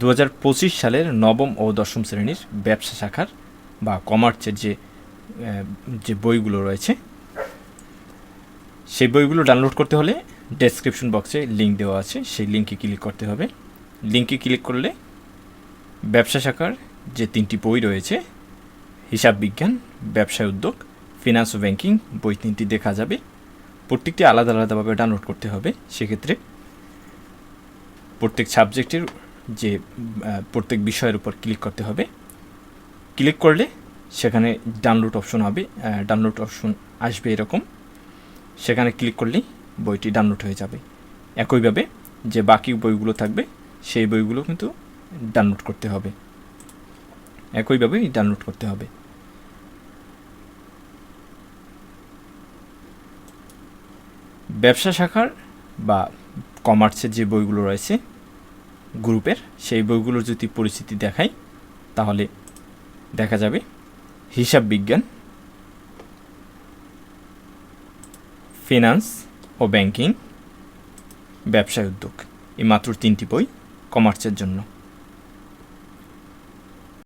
2025 সালের নবম ও দশম শ্রেণীর ব্যবসা শাখার বা কমার্সের যে বইগুলো রয়েছে সেই বইগুলো ডাউনলোড করতে হলে ডেসক্রিপশন বক্সে লিঙ্ক দেওয়া আছে, সেই লিঙ্কে ক্লিক করতে হবে। লিঙ্কে ক্লিক করলে ব্যবসা শাখার যে 3টি বই রয়েছে, হিসাব বিজ্ঞান, ব্যবসায় উদ্যোগ, ফিনান্স ও ব্যাংকিং বই 3টি দেখা যাবে। প্রত্যেকটি আলাদা আলাদাভাবে ডাউনলোড করতে হবে। সেক্ষেত্রে প্রত্যেক সাবজেক্টের প্রত্যেক বিষয়ের উপর ক্লিক করতে হবে। ক্লিক করলে সেখানে ডাউনলোড অপশন হবে, ডাউনলোড অপশন আসবে এরকম। সেখানে ক্লিক করলেই বইটি ডাউনলোড হয়ে যাবে। একইভাবে যে বাকি বইগুলো থাকবে সেই বইগুলো কিন্তু ডাউনলোড করতে হবে, একইভাবেই ডাউনলোড করতে হবে। ব্যবসা শাখার বা কমার্সের যে বইগুলো রয়েছে গ্রুপের, সেই বইগুলোর যদি পরিস্থিতি দেখাই তাহলে দেখা যাবে হিসাব বিজ্ঞান, ফিনান্স ও ব্যাংকিং, ব্যবসায় উদ্যোগ, এই মাত্র 3টি বই কমার্সের জন্য।